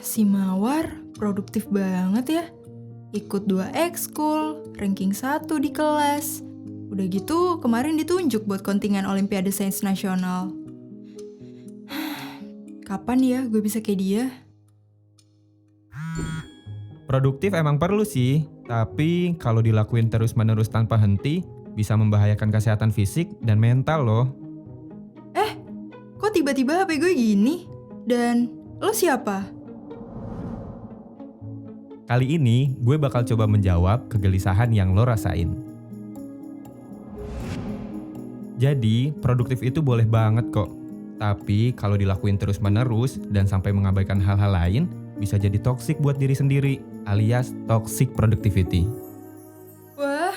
Si Mawar produktif banget ya. Ikut 2 ekskul, ranking 1 di kelas. Udah gitu kemarin ditunjuk buat kontingen Olimpiade Sains Nasional. Kapan ya gue bisa kayak dia? Produktif emang perlu sih, tapi kalau dilakuin terus-menerus tanpa henti, bisa membahayakan kesehatan fisik dan mental loh. Kok tiba-tiba HP gue gini? Dan lo siapa? Kali ini, gue bakal coba menjawab kegelisahan yang lo rasain. Jadi, produktif itu boleh banget kok. Tapi, kalau dilakuin terus-menerus dan sampai mengabaikan hal-hal lain, bisa jadi toksik buat diri sendiri, alias toxic productivity. Wah.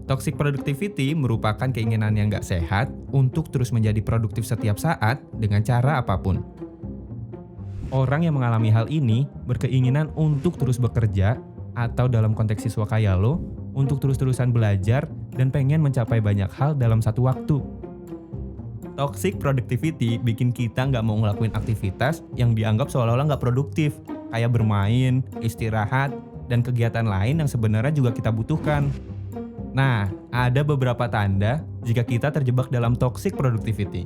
Toxic productivity merupakan keinginan yang gak sehat untuk terus menjadi produktif setiap saat dengan cara apapun. Orang yang mengalami hal ini berkeinginan untuk terus bekerja atau dalam konteks siswa kayak lo, untuk terus-terusan belajar dan pengen mencapai banyak hal dalam satu waktu. Toxic productivity bikin kita nggak mau ngelakuin aktivitas yang dianggap seolah-olah nggak produktif, kayak bermain, istirahat, dan kegiatan lain yang sebenarnya juga kita butuhkan. Nah, ada beberapa tanda jika kita terjebak dalam toxic productivity.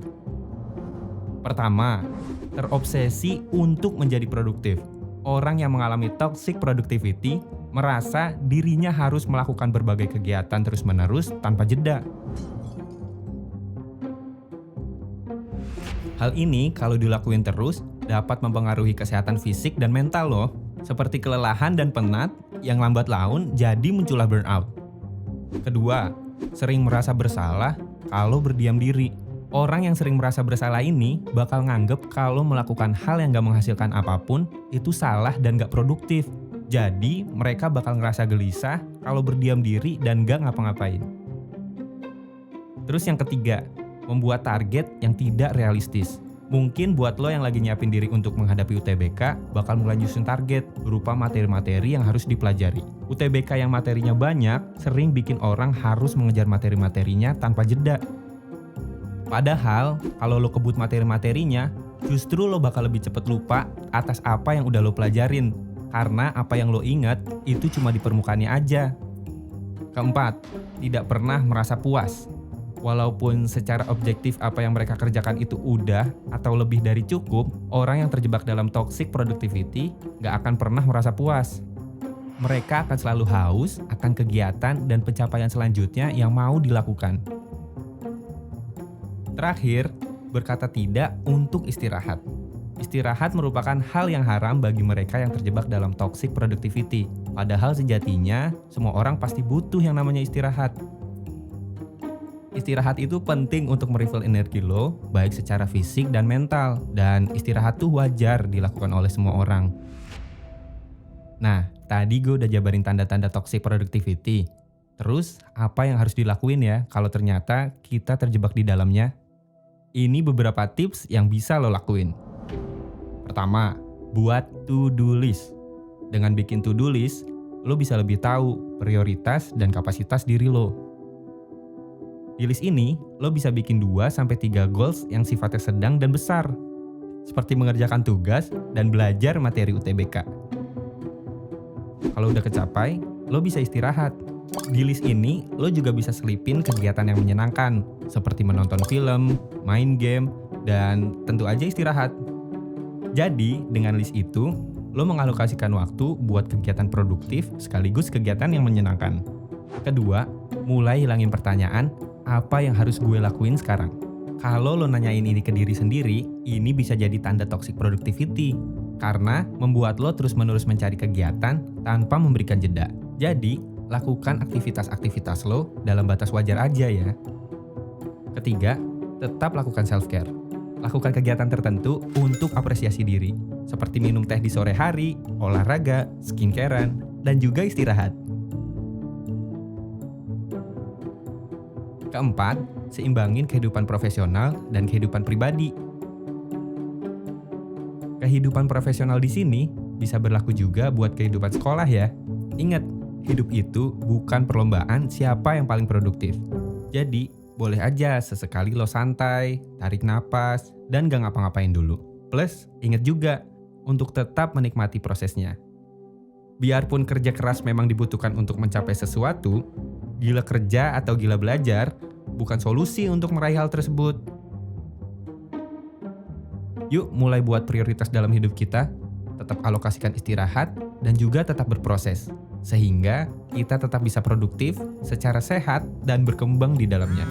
Pertama, terobsesi untuk menjadi produktif. Orang yang mengalami toxic productivity merasa dirinya harus melakukan berbagai kegiatan terus-menerus tanpa jeda. Hal ini kalau dilakuin terus dapat mempengaruhi kesehatan fisik dan mental loh, seperti kelelahan dan penat yang lambat laun jadi muncullah burnout. Kedua, sering merasa bersalah kalau berdiam diri. Orang yang sering merasa bersalah ini bakal nganggep kalau melakukan hal yang gak menghasilkan apapun itu salah dan gak produktif. Jadi, mereka bakal ngerasa gelisah kalau berdiam diri dan gak ngapa-ngapain. Terus yang ketiga, membuat target yang tidak realistis. Mungkin buat lo yang lagi nyiapin diri untuk menghadapi UTBK, bakal mulai nyusun target berupa materi-materi yang harus dipelajari. UTBK yang materinya banyak, sering bikin orang harus mengejar materi-materinya tanpa jeda. Padahal, kalau lo kebut materi-materinya, justru lo bakal lebih cepat lupa atas apa yang udah lo pelajarin. Karena apa yang lo ingat, itu cuma di permukaannya aja. Keempat, tidak pernah merasa puas. Walaupun secara objektif apa yang mereka kerjakan itu udah atau lebih dari cukup, orang yang terjebak dalam toxic productivity gak akan pernah merasa puas. Mereka akan selalu haus akan kegiatan dan pencapaian selanjutnya yang mau dilakukan. Terakhir, berkata tidak untuk istirahat. Istirahat merupakan hal yang haram bagi mereka yang terjebak dalam toxic productivity. Padahal sejatinya, semua orang pasti butuh yang namanya istirahat. Istirahat itu penting untuk merefill energi lo, baik secara fisik dan mental. Dan istirahat tuh wajar dilakukan oleh semua orang. Nah, tadi gue udah jabarin tanda-tanda toxic productivity. Terus, apa yang harus dilakuin ya kalau ternyata kita terjebak di dalamnya? Ini beberapa tips yang bisa lo lakuin. Pertama, buat to-do list. Dengan bikin to-do list, lo bisa lebih tahu prioritas dan kapasitas diri lo. Di list ini, lo bisa bikin 2-3 goals yang sifatnya sedang dan besar. Seperti mengerjakan tugas dan belajar materi UTBK. Kalau udah kecapai, lo bisa istirahat. Di list ini, lo juga bisa selipin kegiatan yang menyenangkan, seperti menonton film, main game, dan tentu aja istirahat. Jadi, dengan list itu, lo mengalokasikan waktu buat kegiatan produktif sekaligus kegiatan yang menyenangkan. Kedua, mulai hilangin pertanyaan, apa yang harus gue lakuin sekarang? Kalau lo nanyain ini ke diri sendiri, ini bisa jadi tanda toxic productivity. Karena membuat lo terus-menerus mencari kegiatan tanpa memberikan jeda. Jadi, lakukan aktivitas-aktivitas lo dalam batas wajar aja ya. Ketiga, tetap lakukan self-care. Lakukan kegiatan tertentu untuk apresiasi diri, seperti minum teh di sore hari, olahraga, skincarean, dan juga istirahat. Keempat, seimbangin kehidupan profesional dan kehidupan pribadi. Kehidupan profesional di sini bisa berlaku juga buat kehidupan sekolah ya. Ingat, hidup itu bukan perlombaan siapa yang paling produktif. Jadi, boleh aja sesekali lo santai, tarik napas, dan gak ngapa-ngapain dulu. Plus, inget juga untuk tetap menikmati prosesnya. Biarpun kerja keras memang dibutuhkan untuk mencapai sesuatu, gila kerja atau gila belajar bukan solusi untuk meraih hal tersebut. Yuk mulai buat prioritas dalam hidup kita, tetap alokasikan istirahat, dan juga tetap berproses. Sehingga kita tetap bisa produktif, secara sehat, dan berkembang di dalamnya.